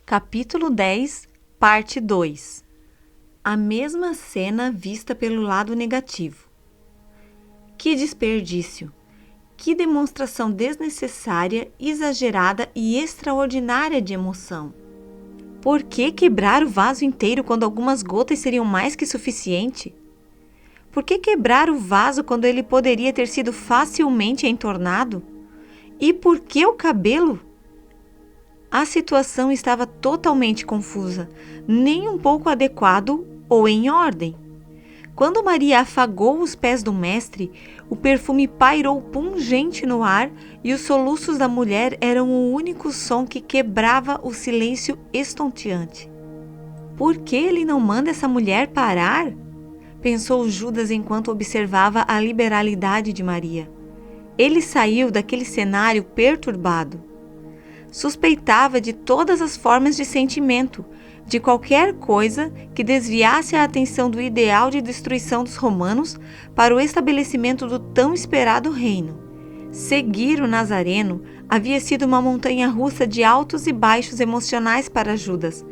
Capítulo 10, Parte 2. A mesma cena vista pelo lado negativo. Que desperdício! Que demonstração desnecessária, exagerada e extraordinária de emoção! Por que quebrar o vaso inteiro quando algumas gotas seriam mais que suficiente? Por que quebrar o vaso quando ele poderia ter sido facilmente entornado? E por que o cabelo? A situação estava totalmente confusa, nem um pouco adequado ou em ordem. Quando Maria afagou os pés do mestre, o perfume pairou pungente no ar e os soluços da mulher eram o único som que quebrava o silêncio estonteante. Por que ele não manda essa mulher parar? Pensou Judas enquanto observava a liberalidade de Maria. Ele saiu daquele cenário perturbado. Suspeitava de todas as formas de sentimento, de qualquer coisa que desviasse a atenção do ideal de destruição dos romanos para o estabelecimento do tão esperado reino. Seguir o Nazareno havia sido uma montanha-russa de altos e baixos emocionais para Judas,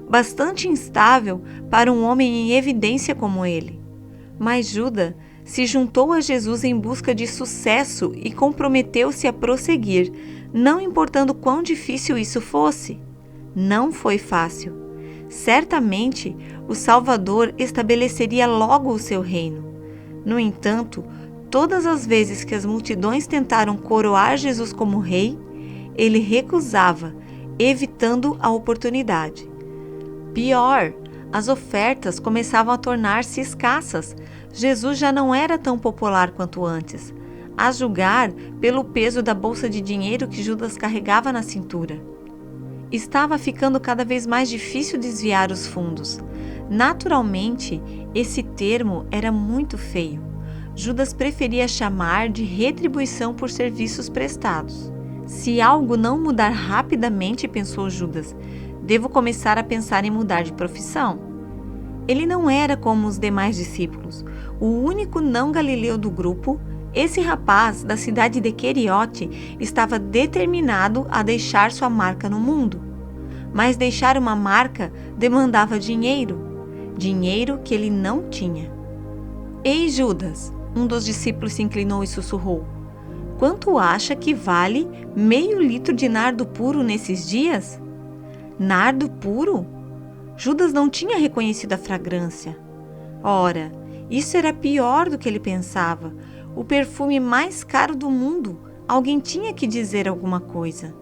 bastante instável para um homem em evidência como ele. Mas Judas se juntou a Jesus em busca de sucesso e comprometeu-se a prosseguir, não importando quão difícil isso fosse. Não foi fácil. Certamente, o Salvador estabeleceria logo o seu reino. No entanto, todas as vezes que as multidões tentaram coroar Jesus como rei, ele recusava, evitando a oportunidade. Pior, as ofertas começavam a tornar-se escassas. Jesus já não era tão popular quanto antes, a julgar pelo peso da bolsa de dinheiro que Judas carregava na cintura. Estava ficando cada vez mais difícil desviar os fundos. Naturalmente, esse termo era muito feio. Judas preferia chamar de retribuição por serviços prestados. Se algo não mudar rapidamente, pensou Judas, devo começar a pensar em mudar de profissão. Ele não era como os demais discípulos, o único não galileu do grupo. Esse rapaz da cidade de Queriote estava determinado a deixar sua marca no mundo. Mas deixar uma marca demandava dinheiro que ele não tinha. Ei, Judas, um dos discípulos se inclinou e sussurrou, quanto acha que vale meio litro de nardo puro nesses dias? Nardo puro? Judas não tinha reconhecido a fragrância. Ora, isso era pior do que ele pensava. O perfume mais caro do mundo. Alguém tinha que dizer alguma coisa.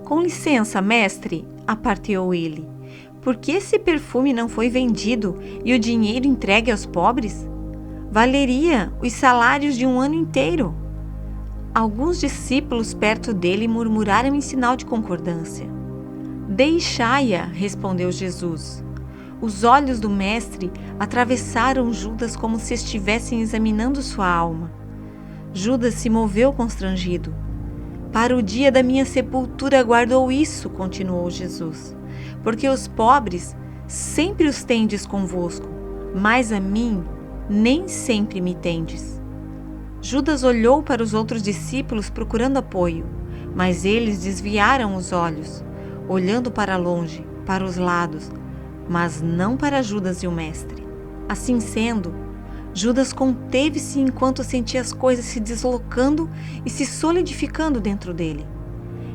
Com licença, mestre, aparteou ele. Por que esse perfume não foi vendido e o dinheiro entregue aos pobres? Valeria os salários de um ano inteiro. Alguns discípulos perto dele murmuraram em sinal de concordância. Deixai-a, respondeu Jesus. Os olhos do mestre atravessaram Judas como se estivessem examinando sua alma. Judas se moveu constrangido. Para o dia da minha sepultura guardou isso, continuou Jesus, porque os pobres sempre os tendes convosco, mas a mim nem sempre me tendes. Judas olhou para os outros discípulos procurando apoio, mas eles desviaram os olhos, olhando para longe, para os lados, mas não para Judas e o mestre. Assim sendo, Judas conteve-se enquanto sentia as coisas se deslocando e se solidificando dentro dele.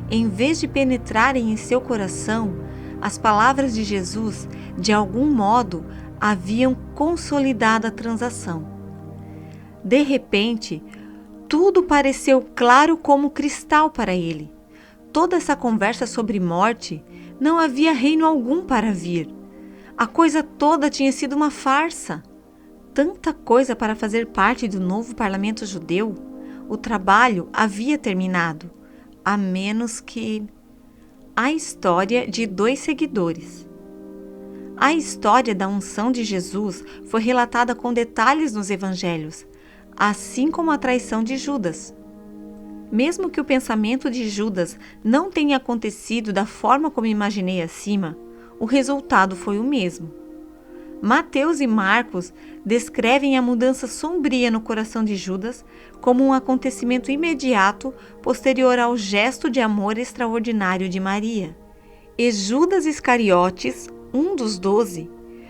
Em vez de penetrarem em seu coração, as palavras de Jesus, de algum modo, haviam consolidado a transação. De repente, tudo pareceu claro como cristal para ele. Toda essa conversa sobre morte, não havia reino algum para vir. A coisa toda tinha sido uma farsa. Tanta coisa para fazer parte do novo parlamento judeu. O trabalho havia terminado, a menos que... A história de 2 seguidores. A história da unção de Jesus foi relatada com detalhes nos evangelhos, assim como a traição de Judas. Mesmo que o pensamento de Judas não tenha acontecido da forma como imaginei acima, o resultado foi o mesmo. Mateus e Marcos descrevem a mudança sombria no coração de Judas como um acontecimento imediato posterior ao gesto de amor extraordinário de Maria. E Judas Iscariotes, um dos 12,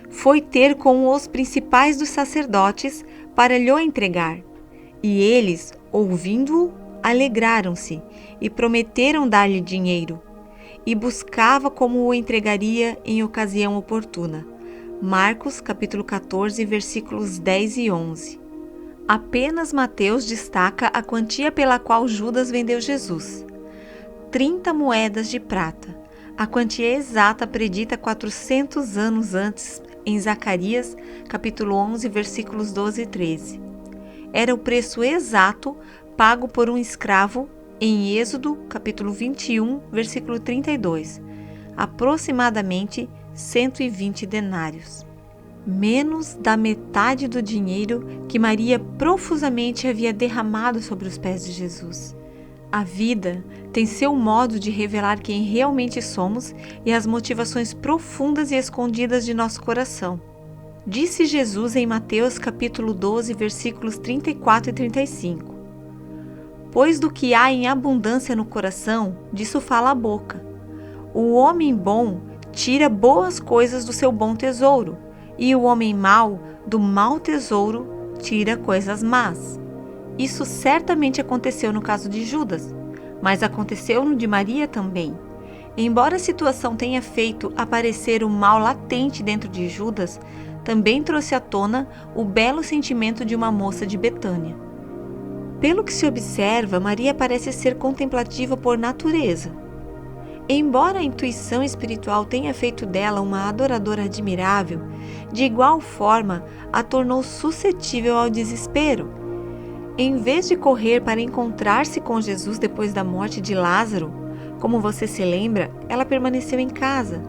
foi ter com os principais dos sacerdotes para lhe entregar. E eles, ouvindo-o, alegraram-se e prometeram dar-lhe dinheiro. E buscava como o entregaria em ocasião oportuna. Marcos, capítulo 14, versículos 10 e 11. Apenas Mateus destaca a quantia pela qual Judas vendeu Jesus. 30 moedas de prata, a quantia exata predita 400 anos antes em Zacarias, capítulo 11, versículos 12 e 13. Era o preço exato pago por um escravo em Êxodo, capítulo 21, versículo 32, aproximadamente 120 denários. Menos da metade do dinheiro que Maria profusamente havia derramado sobre os pés de Jesus. A vida tem seu modo de revelar quem realmente somos e as motivações profundas e escondidas de nosso coração. Disse Jesus em Mateus capítulo 12, versículos 34 e 35. Pois do que há em abundância no coração, disso fala a boca. O homem bom tira boas coisas do seu bom tesouro, e o homem mau, do mau tesouro, tira coisas más. Isso certamente aconteceu no caso de Judas, mas aconteceu no de Maria também. Embora a situação tenha feito aparecer o mal latente dentro de Judas, também trouxe à tona o belo sentimento de uma moça de Betânia. Pelo que se observa, Maria parece ser contemplativa por natureza. Embora a intuição espiritual tenha feito dela uma adoradora admirável, de igual forma a tornou suscetível ao desespero. Em vez de correr para encontrar-se com Jesus depois da morte de Lázaro, como você se lembra, ela permaneceu em casa.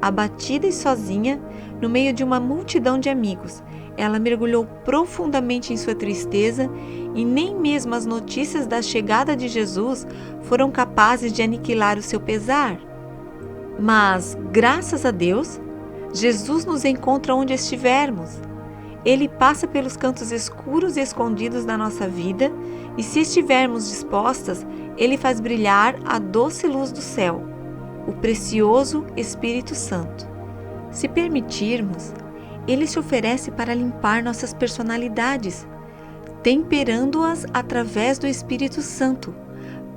Abatida e sozinha, no meio de uma multidão de amigos, ela mergulhou profundamente em sua tristeza e nem mesmo as notícias da chegada de Jesus foram capazes de aniquilar o seu pesar. Mas, graças a Deus, Jesus nos encontra onde estivermos. Ele passa pelos cantos escuros e escondidos da nossa vida e, se estivermos dispostas, Ele faz brilhar a doce luz do céu, o precioso Espírito Santo. Se permitirmos, Ele se oferece para limpar nossas personalidades, temperando-as através do Espírito Santo,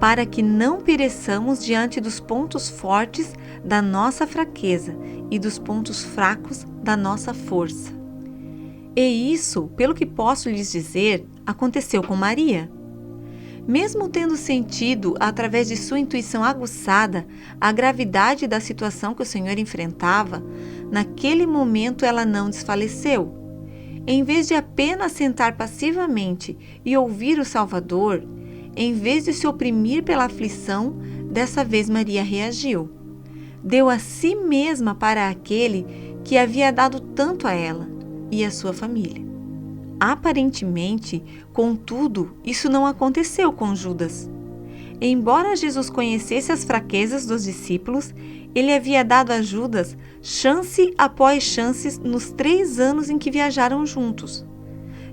para que não pereçamos diante dos pontos fortes da nossa fraqueza e dos pontos fracos da nossa força. E isso, pelo que posso lhes dizer, aconteceu com Maria. Mesmo tendo sentido, através de sua intuição aguçada, a gravidade da situação que o Senhor enfrentava, naquele momento ela não desfaleceu. Em vez de apenas sentar passivamente e ouvir o Salvador, em vez de se oprimir pela aflição, dessa vez Maria reagiu. Deu a si mesma para aquele que havia dado tanto a ela e a sua família. Aparentemente, contudo, isso não aconteceu com Judas. Embora Jesus conhecesse as fraquezas dos discípulos, ele havia dado a Judas chance após chances nos 3 anos em que viajaram juntos.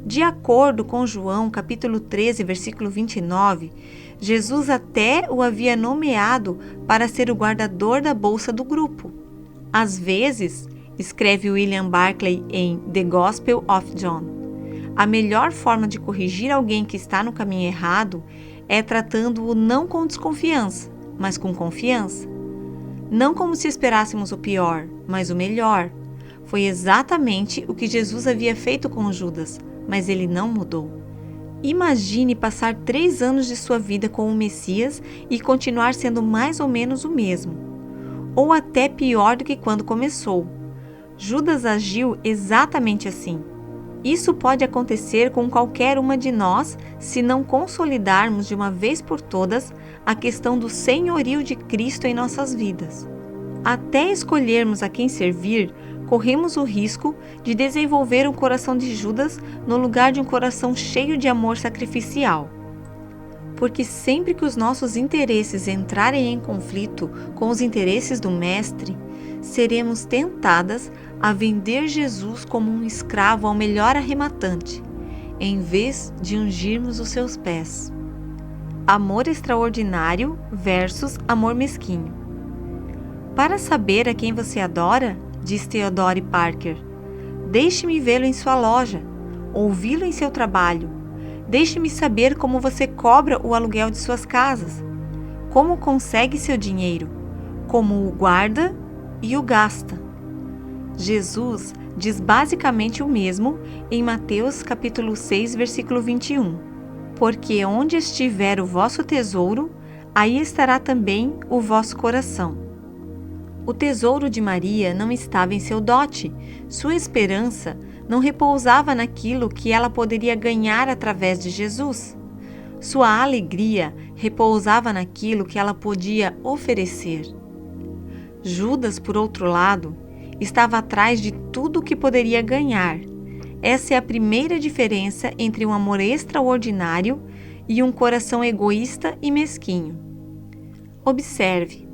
De acordo com João, capítulo 13, versículo 29, Jesus até o havia nomeado para ser o guardador da bolsa do grupo. Às vezes, escreve William Barclay em The Gospel of John, a melhor forma de corrigir alguém que está no caminho errado é tratando-o não com desconfiança, mas com confiança. Não como se esperássemos o pior, mas o melhor. Foi exatamente o que Jesus havia feito com Judas, mas ele não mudou. Imagine passar 3 anos de sua vida com o Messias e continuar sendo mais ou menos o mesmo, ou até pior do que quando começou. Judas agiu exatamente assim. Isso pode acontecer com qualquer uma de nós se não consolidarmos de uma vez por todas a questão do senhorio de Cristo em nossas vidas. Até escolhermos a quem servir, corremos o risco de desenvolver um coração de Judas no lugar de um coração cheio de amor sacrificial. Porque sempre que os nossos interesses entrarem em conflito com os interesses do Mestre, seremos tentadas a vender Jesus como um escravo ao melhor arrematante, em vez de ungirmos os seus pés. Amor extraordinário versus amor mesquinho. Para saber a quem você adora, diz Theodore Parker, deixe-me vê-lo em sua loja, ouvi-lo em seu trabalho. Deixe-me saber como você cobra o aluguel de suas casas, como consegue seu dinheiro, como o guarda e o gasta. Jesus diz basicamente o mesmo em Mateus capítulo 6, versículo 21. Porque onde estiver o vosso tesouro, aí estará também o vosso coração. O tesouro de Maria não estava em seu dote. Sua esperança não repousava naquilo que ela poderia ganhar através de Jesus. Sua alegria repousava naquilo que ela podia oferecer. Judas, por outro lado, estava atrás de tudo o que poderia ganhar. Essa é a primeira diferença entre um amor extraordinário e um coração egoísta e mesquinho. Observe.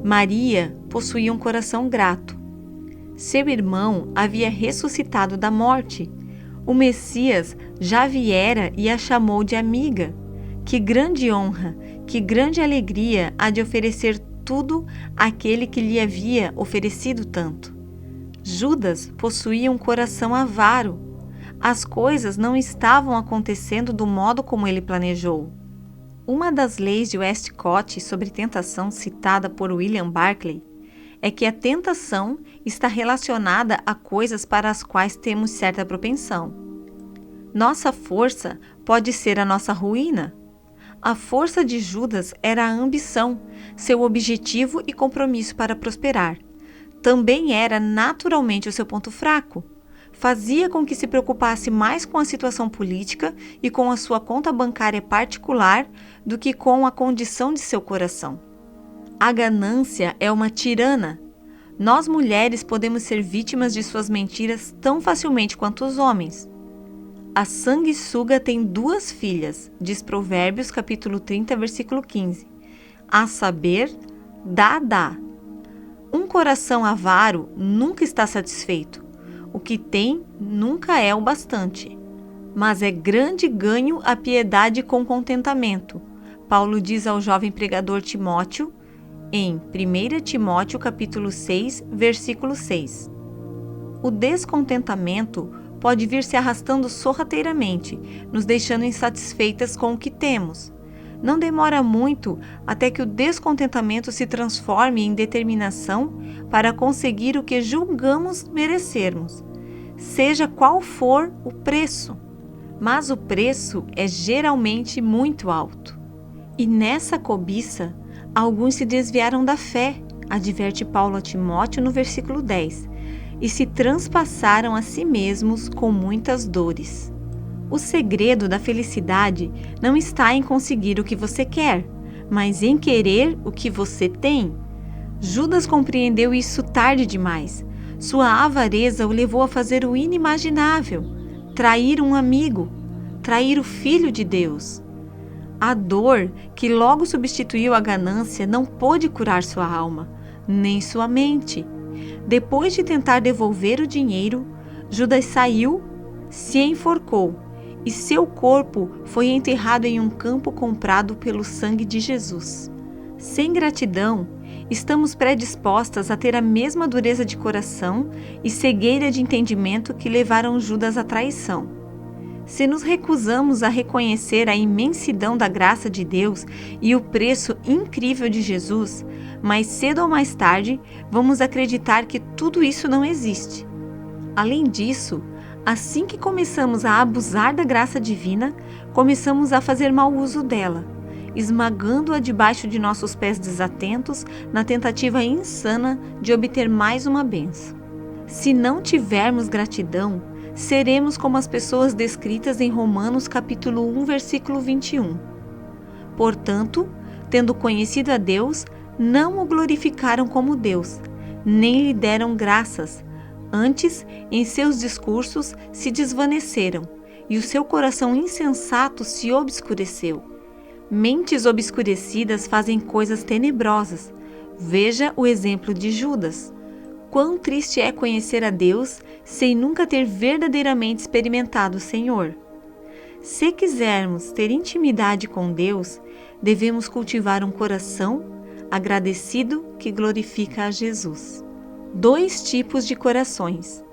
Maria possuía um coração grato. Seu irmão havia ressuscitado da morte. O Messias já viera e a chamou de amiga. Que grande honra, que grande alegria há de oferecer tudo àquele que lhe havia oferecido tanto. Judas possuía um coração avaro. As coisas não estavam acontecendo do modo como ele planejou. Uma das leis de Westcott sobre tentação citada por William Barclay é que a tentação está relacionada a coisas para as quais temos certa propensão. Nossa força pode ser a nossa ruína. A força de Judas era a ambição, seu objetivo e compromisso para prosperar. Também era naturalmente o seu ponto fraco. Fazia com que se preocupasse mais com a situação política e com a sua conta bancária particular do que com a condição de seu coração. A ganância é uma tirana. Nós mulheres podemos ser vítimas de suas mentiras tão facilmente quanto os homens. A sanguessuga tem 2 filhas, diz Provérbios capítulo 30, versículo 15. A saber, dá. Um coração avaro nunca está satisfeito. O que tem nunca é o bastante. Mas é grande ganho a piedade com contentamento. Paulo diz ao jovem pregador Timóteo, em 1 Timóteo capítulo 6, versículo 6. O descontentamento pode vir se arrastando sorrateiramente, nos deixando insatisfeitas com o que temos. Não demora muito até que o descontentamento se transforme em determinação para conseguir o que julgamos merecermos, seja qual for o preço. Mas o preço é geralmente muito alto. E nessa cobiça, alguns se desviaram da fé, adverte Paulo a Timóteo no versículo 10, e se transpassaram a si mesmos com muitas dores. O segredo da felicidade não está em conseguir o que você quer, mas em querer o que você tem. Judas compreendeu isso tarde demais. Sua avareza o levou a fazer o inimaginável, trair um amigo, trair o Filho de Deus. A dor que logo substituiu a ganância não pôde curar sua alma, nem sua mente. Depois de tentar devolver o dinheiro, Judas saiu, se enforcou, e seu corpo foi enterrado em um campo comprado pelo sangue de Jesus. Sem gratidão, estamos predispostas a ter a mesma dureza de coração e cegueira de entendimento que levaram Judas à traição. Se nos recusamos a reconhecer a imensidão da graça de Deus e o preço incrível de Jesus, mais cedo ou mais tarde, vamos acreditar que tudo isso não existe. Além disso, assim que começamos a abusar da graça divina, começamos a fazer mau uso dela, esmagando-a debaixo de nossos pés desatentos na tentativa insana de obter mais uma bênção. Se não tivermos gratidão, seremos como as pessoas descritas em Romanos capítulo 1, versículo 21. Portanto, tendo conhecido a Deus, não o glorificaram como Deus, nem lhe deram graças. Antes, em seus discursos se desvaneceram, e o seu coração insensato se obscureceu. Mentes obscurecidas fazem coisas tenebrosas. Veja o exemplo de Judas. Quão triste é conhecer a Deus sem nunca ter verdadeiramente experimentado o Senhor. Se quisermos ter intimidade com Deus, devemos cultivar um coração agradecido que glorifica a Jesus. 2 tipos de corações.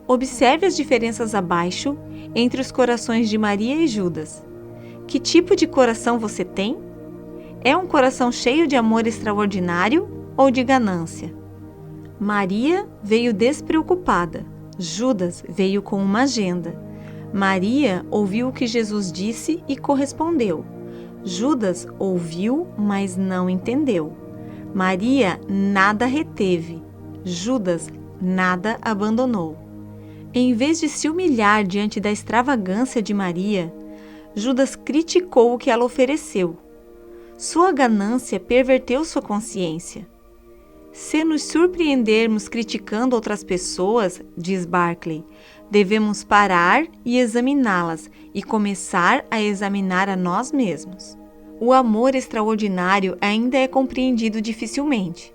Observe as diferenças abaixo entre os corações de Maria e Judas. Que tipo de coração você tem? É um coração cheio de amor extraordinário ou de ganância? Maria veio despreocupada. Judas veio com uma agenda. Maria ouviu o que Jesus disse e correspondeu. Judas ouviu, mas não entendeu. Maria nada reteve. Judas nada abandonou. Em vez de se humilhar diante da extravagância de Maria, Judas criticou o que ela ofereceu. Sua ganância perverteu sua consciência. Se nos surpreendermos criticando outras pessoas, diz Barclay, devemos parar e examiná-las e começar a examinar a nós mesmos. O amor extraordinário ainda é compreendido dificilmente.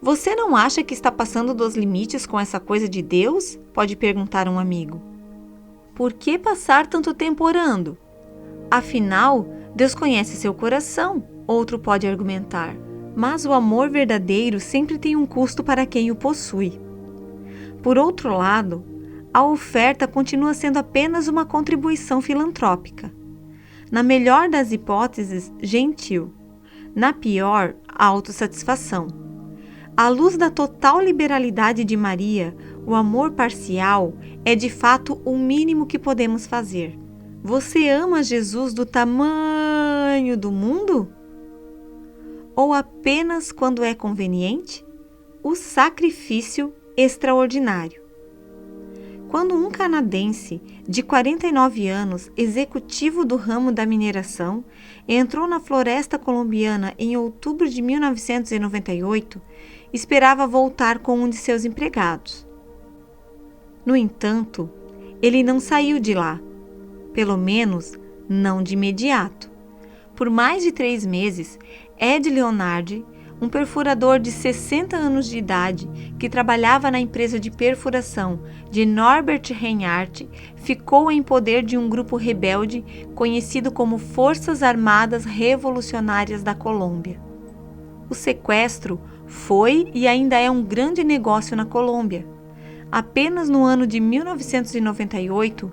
Você não acha que está passando dos limites com essa coisa de Deus? Pode perguntar um amigo. Por que passar tanto tempo orando? Afinal, Deus conhece seu coração, outro pode argumentar. Mas o amor verdadeiro sempre tem um custo para quem o possui. Por outro lado, a oferta continua sendo apenas uma contribuição filantrópica. Na melhor das hipóteses, gentil. Na pior, autossatisfação. À luz da total liberalidade de Maria, o amor parcial é de fato o mínimo que podemos fazer. Você ama Jesus do tamanho do mundo? Ou apenas quando é conveniente? O sacrifício extraordinário. Quando um canadense de 49 anos, executivo do ramo da mineração, entrou na floresta colombiana em outubro de 1998, esperava voltar com um de seus empregados. No entanto, ele não saiu de lá, pelo menos não de imediato. Por mais de 3 meses, Ed Leonard, um perfurador de 60 anos de idade que trabalhava na empresa de perfuração de Norbert Reinhardt, ficou em poder de um grupo rebelde conhecido como Forças Armadas Revolucionárias da Colômbia. O sequestro foi e ainda é um grande negócio na Colômbia. Apenas no ano de 1998,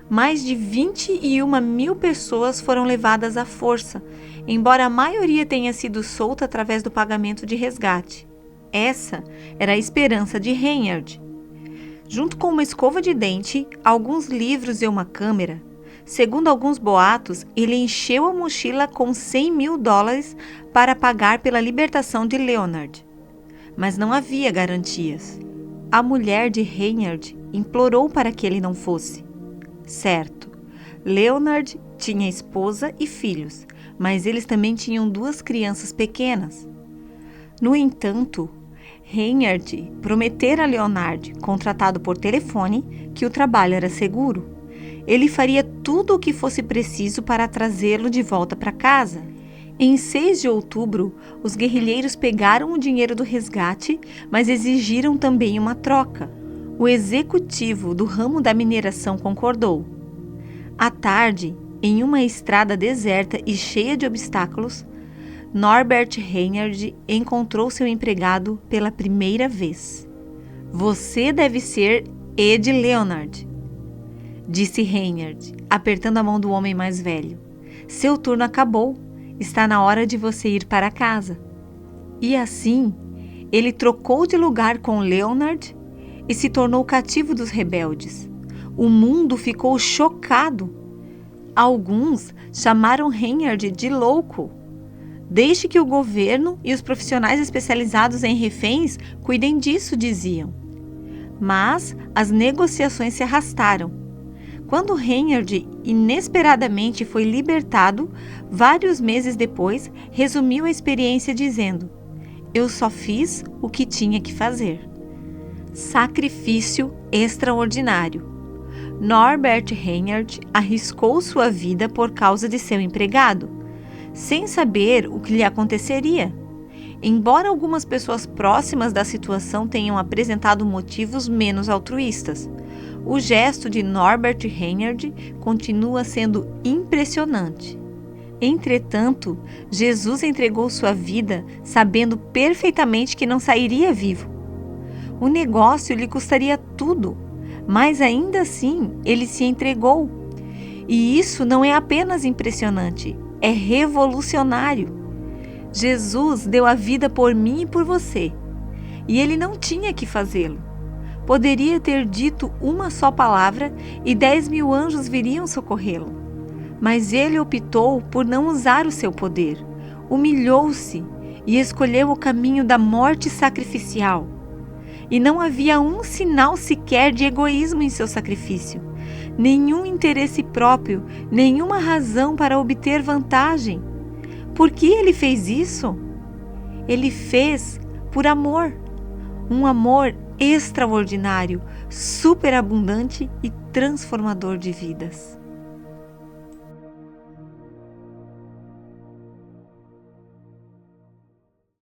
mais de 21 mil pessoas foram levadas à força, embora a maioria tenha sido solta através do pagamento de resgate. Essa era a esperança de Reinhardt. Junto com uma escova de dente, alguns livros e uma câmera, segundo alguns boatos, ele encheu a mochila com $100.000 para pagar pela libertação de Leonard. Mas não havia garantias. A mulher de Reinhardt implorou para que ele não fosse. Certo, Leonard tinha esposa e filhos, mas eles também tinham 2 crianças pequenas. No entanto, Reinhardt prometera a Leonard, contratado por telefone, que o trabalho era seguro. Ele faria tudo o que fosse preciso para trazê-lo de volta para casa. Em 6 de outubro, os guerrilheiros pegaram o dinheiro do resgate, mas exigiram também uma troca. O executivo do ramo da mineração concordou. À tarde, em uma estrada deserta e cheia de obstáculos, Norbert Reinhardt encontrou seu empregado pela primeira vez. Você deve ser Ed Leonard, disse Reinhardt, apertando a mão do homem mais velho. Seu turno acabou. Está na hora de você ir para casa. E assim, ele trocou de lugar com Leonard e se tornou cativo dos rebeldes. O mundo ficou chocado. Alguns chamaram Reinhardt de louco. Deixe que o governo e os profissionais especializados em reféns cuidem disso, diziam. Mas as negociações se arrastaram. Quando Reinhardt inesperadamente foi libertado, vários meses depois, resumiu a experiência dizendo: "Eu só fiz o que tinha que fazer." Sacrifício extraordinário. Norbert Reinhardt arriscou sua vida por causa de seu empregado, sem saber o que lhe aconteceria. Embora algumas pessoas próximas da situação tenham apresentado motivos menos altruístas, o gesto de Norbert Reinhardt continua sendo impressionante. Entretanto, Jesus entregou sua vida sabendo perfeitamente que não sairia vivo. O negócio lhe custaria tudo, mas ainda assim ele se entregou. E isso não é apenas impressionante, é revolucionário. Jesus deu a vida por mim e por você, e ele não tinha que fazê-lo. Poderia ter dito uma só palavra e 10.000 anjos viriam socorrê-lo. Mas ele optou por não usar o seu poder, humilhou-se e escolheu o caminho da morte sacrificial. E não havia um sinal sequer de egoísmo em seu sacrifício, nenhum interesse próprio, nenhuma razão para obter vantagem. Por que ele fez isso? Ele fez por amor, um amor extraordinário, superabundante e transformador de vidas.